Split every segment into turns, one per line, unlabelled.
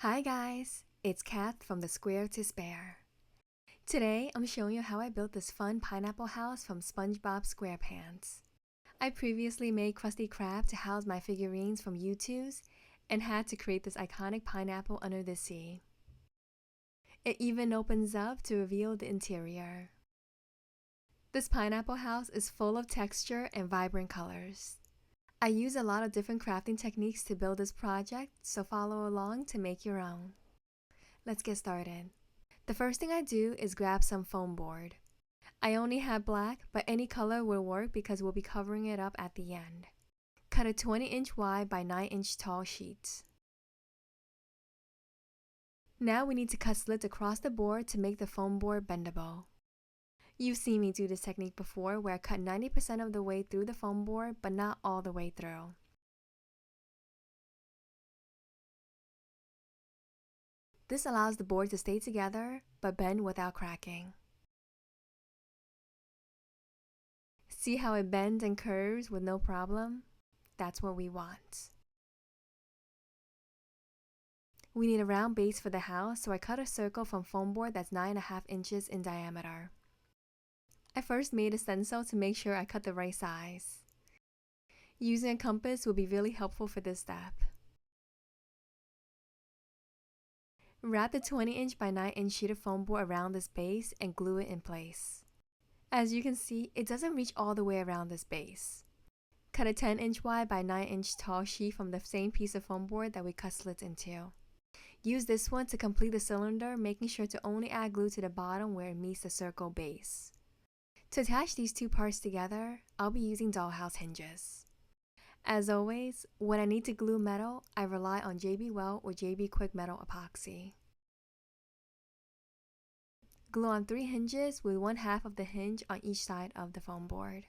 Hi guys, it's Kath from the Square to Spare. Today I'm showing you how I built this fun pineapple house from SpongeBob SquarePants. I previously made Krusty Krab to house my figurines from U2s and had to create this iconic pineapple under the sea. It even opens up to reveal the interior. This pineapple house is full of texture and vibrant colors. I use a lot of different crafting techniques to build this project, so follow along to make your own. Let's get started. The first thing I do is grab some foam board. I only have black, but any color will work because we'll be covering it up at the end. Cut a 20-inch wide by 9-inch tall sheet. Now we need to cut slits across the board to make the foam board bendable. You've seen me do this technique before where I cut 90% of the way through the foam board but not all the way through. This allows the board to stay together but bend without cracking. See how it bends and curves with no problem? That's what we want. We need a round base for the house, so I cut a circle from foam board that's 9.5 inches in diameter. I first made a stencil to make sure I cut the right size. Using a compass will be really helpful for this step. Wrap the 20-inch by 9-inch sheet of foam board around this base and glue it in place. As you can see, it doesn't reach all the way around this base. Cut a 10-inch wide by 9-inch tall sheet from the same piece of foam board that we cut slits into. Use this one to complete the cylinder, making sure to only add glue to the bottom where it meets the circle base. To attach these two parts together, I'll be using dollhouse hinges. As always, when I need to glue metal, I rely on JB Weld or JB Quick Metal Epoxy. Glue on 3 hinges with 1/2 of the hinge on each side of the foam board.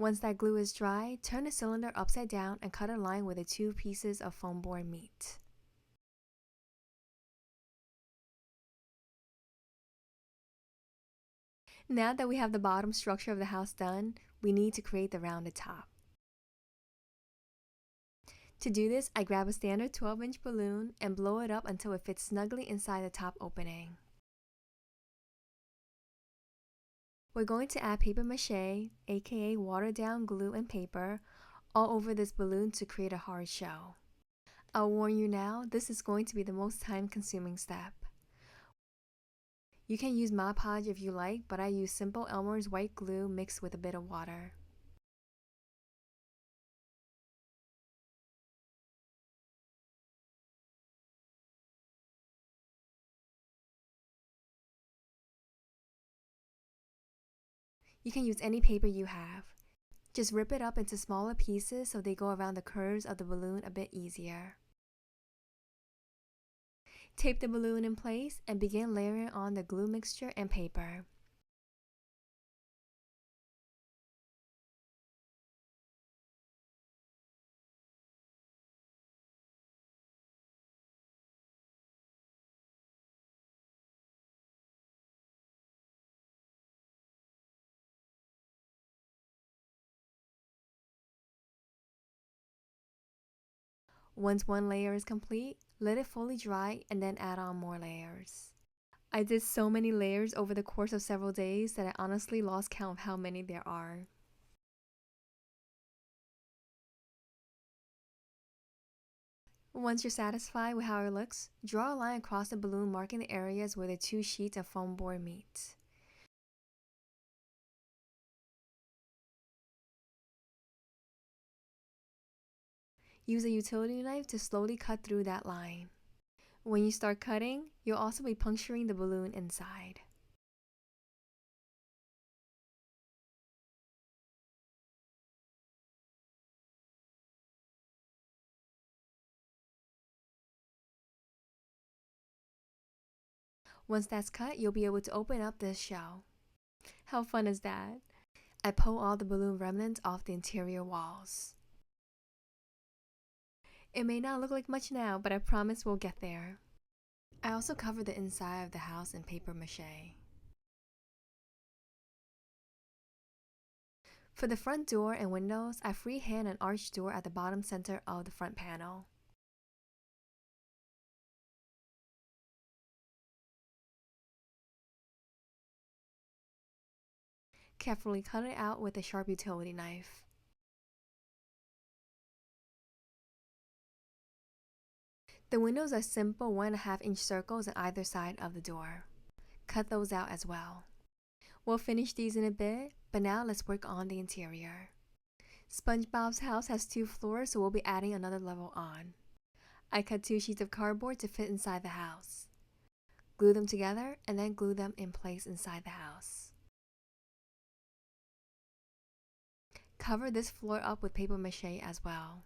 Once that glue is dry, turn the cylinder upside down and cut a line where the two pieces of foam board meet. Now that we have the bottom structure of the house done, we need to create the rounded top. To do this, I grab a standard 12-inch balloon and blow it up until it fits snugly inside the top opening. We're going to add paper mache, aka watered down glue and paper, all over this balloon to create a hard shell. I'll warn you now, this is going to be the most time-consuming step. You can use Mod Podge if you like, but I use simple Elmer's white glue mixed with a bit of water. You can use any paper you have. Just rip it up into smaller pieces so they go around the curves of the balloon a bit easier. Tape the balloon in place and begin layering on the glue mixture and paper. Once one layer is complete, let it fully dry and then add on more layers. I did so many layers over the course of several days that I honestly lost count of how many there are. Once you're satisfied with how it looks, draw a line across the balloon marking the areas where the two sheets of foam board meet. Use a utility knife to slowly cut through that line. When you start cutting, you'll also be puncturing the balloon inside. Once that's cut, you'll be able to open up this shell. How fun is that? I pull all the balloon remnants off the interior walls. It may not look like much now, but I promise we'll get there. I also covered the inside of the house in paper mache. For the front door and windows, I freehand an arched door at the bottom center of the front panel. Carefully cut it out with a sharp utility knife. The windows are simple 1.5-inch circles on either side of the door. Cut those out as well. We'll finish these in a bit, but now let's work on the interior. SpongeBob's house has 2 floors, so we'll be adding another level on. I cut 2 sheets of cardboard to fit inside the house. Glue them together and then glue them in place inside the house. Cover this floor up with paper mache as well.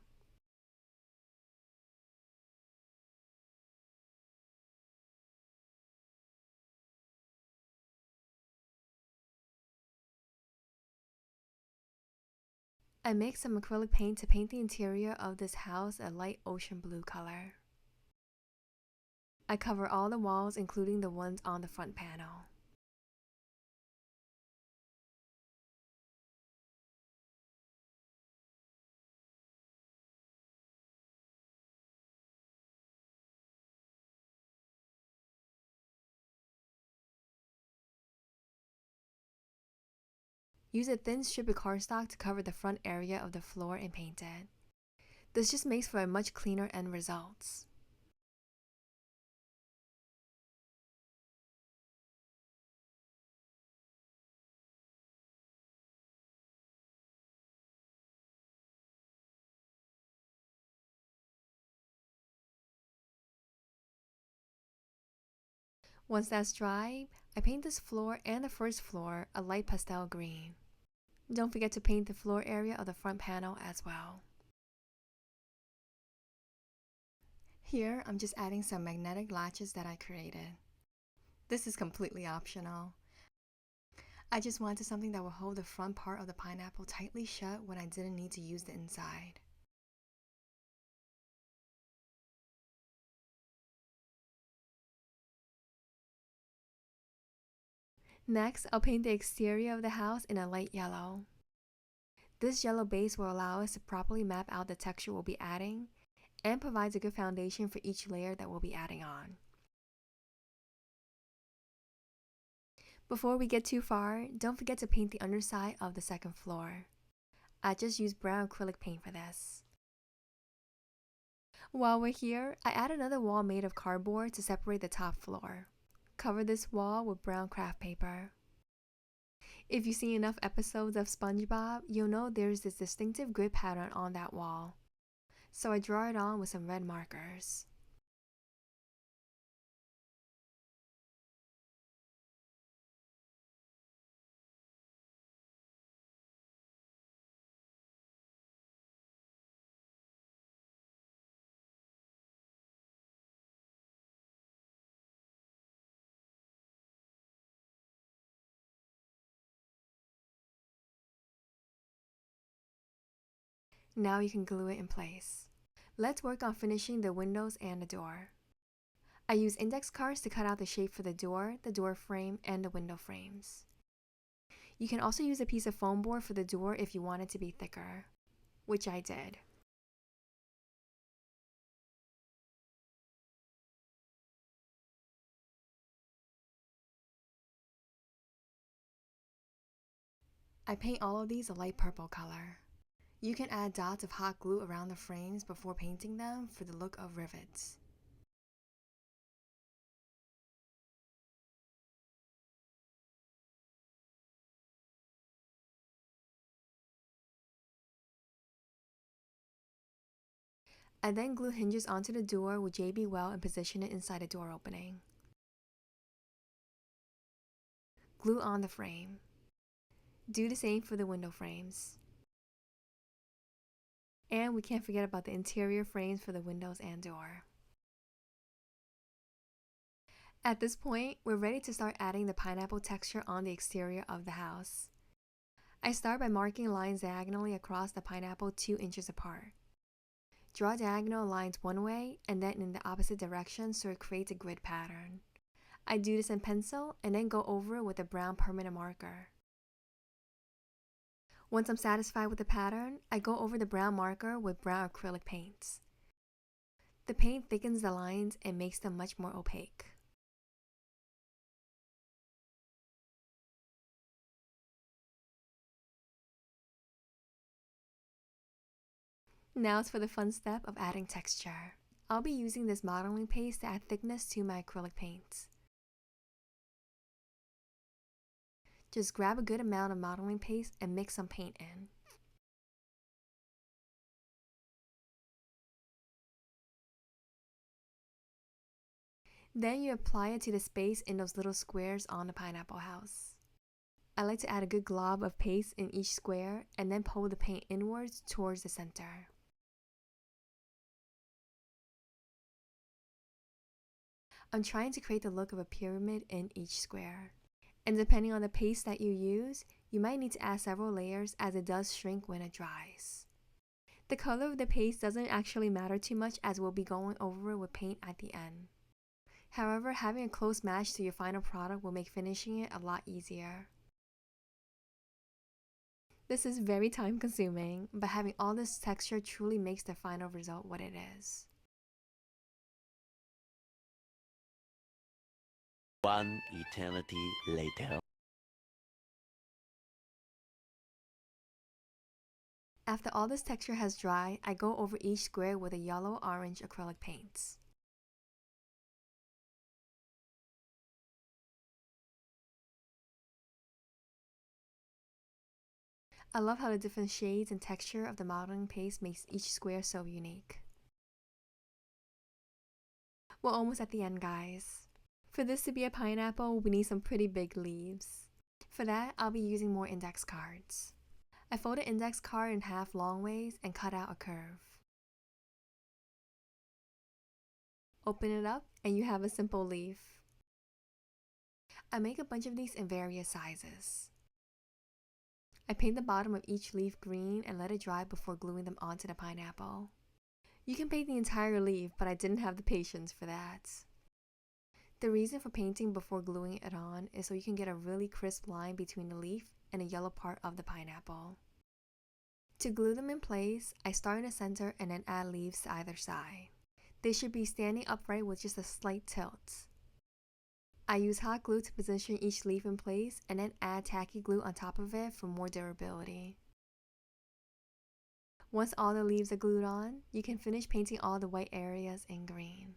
I mixed some acrylic paint to paint the interior of this house a light ocean blue color. I cover all the walls, including the ones on the front panel. Use a thin strip of cardstock to cover the front area of the floor and paint it. This just makes for a much cleaner end result. Once that's dry, I paint this floor and the first floor a light pastel green. Don't forget to paint the floor area of the front panel as well. Here, I'm just adding some magnetic latches that I created. This is completely optional. I just wanted something that would hold the front part of the pineapple tightly shut when I didn't need to use the inside. Next, I'll paint the exterior of the house in a light yellow. This yellow base will allow us to properly map out the texture we'll be adding and provides a good foundation for each layer that we'll be adding on. Before we get too far, don't forget to paint the underside of the second floor. I just used brown acrylic paint for this. While we're here, I add another wall made of cardboard to separate the top floor. Cover this wall with brown craft paper. If you see enough episodes of SpongeBob, you'll know there's this distinctive grid pattern on that wall. So I draw it on with some red markers. Now you can glue it in place. Let's work on finishing the windows and the door. I use index cards to cut out the shape for the door frame, and the window frames. You can also use a piece of foam board for the door if you want it to be thicker, which I did. I paint all of these a light purple color. You can add dots of hot glue around the frames before painting them for the look of rivets. I then glue hinges onto the door with JB Weld and position it inside the door opening. Glue on the frame. Do the same for the window frames. And we can't forget about the interior frames for the windows and door. At this point, we're ready to start adding the pineapple texture on the exterior of the house. I start by marking lines diagonally across the pineapple 2 inches apart. Draw diagonal lines one way and then in the opposite direction so it creates a grid pattern. I do this in pencil and then go over it with a brown permanent marker. Once I'm satisfied with the pattern, I go over the brown marker with brown acrylic paints. The paint thickens the lines and makes them much more opaque. Now it's for the fun step of adding texture. I'll be using this modeling paste to add thickness to my acrylic paints. Just grab a good amount of modeling paste and mix some paint in. Then you apply it to the space in those little squares on the pineapple house. I like to add a good glob of paste in each square and then pull the paint inwards towards the center. I'm trying to create the look of a pyramid in each square. And depending on the paste that you use, you might need to add several layers as it does shrink when it dries. The color of the paste doesn't actually matter too much as we'll be going over it with paint at the end. However, having a close match to your final product will make finishing it a lot easier. This is very time consuming, but having all this texture truly makes the final result what it is.
One eternity later.
After all this texture has dried, I go over each square with a yellow-orange acrylic paints. I love how the different shades and texture of the modeling paste makes each square so unique. We're almost at the end, guys. For this to be a pineapple, we need some pretty big leaves. For that, I'll be using more index cards. I fold the index card in half long ways and cut out a curve. Open it up and you have a simple leaf. I make a bunch of these in various sizes. I paint the bottom of each leaf green and let it dry before gluing them onto the pineapple. You can paint the entire leaf, but I didn't have the patience for that. The reason for painting before gluing it on is so you can get a really crisp line between the leaf and the yellow part of the pineapple. To glue them in place, I start in the center and then add leaves to either side. They should be standing upright with just a slight tilt. I use hot glue to position each leaf in place and then add tacky glue on top of it for more durability. Once all the leaves are glued on, you can finish painting all the white areas in green.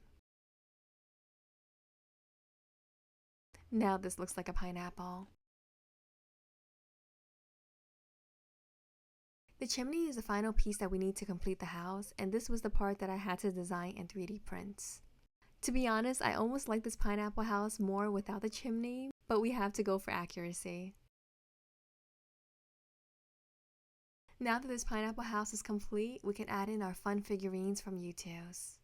Now this looks like a pineapple. The chimney is the final piece that we need to complete the house, and this was the part that I had to design in 3D prints. To be honest, I almost like this pineapple house more without the chimney, but we have to go for accuracy. Now that this pineapple house is complete, we can add in our fun figurines from YouTube's.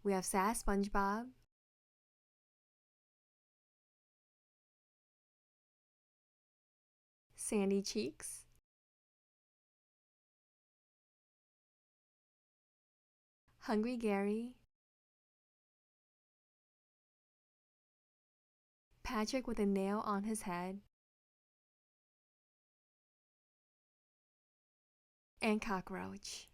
We have Sad SpongeBob, Sandy Cheeks, Hungry Gary, Patrick with a nail on his head, and Cockroach.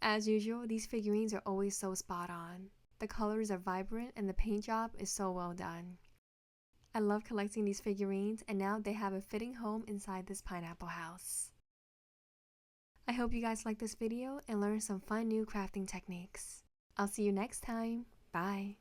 As usual, these figurines are always so spot on. The colors are vibrant and the paint job is so well done. I love collecting these figurines, and now they have a fitting home inside this pineapple house. I hope you guys liked this video and learned some fun new crafting techniques. I'll see you next time. Bye.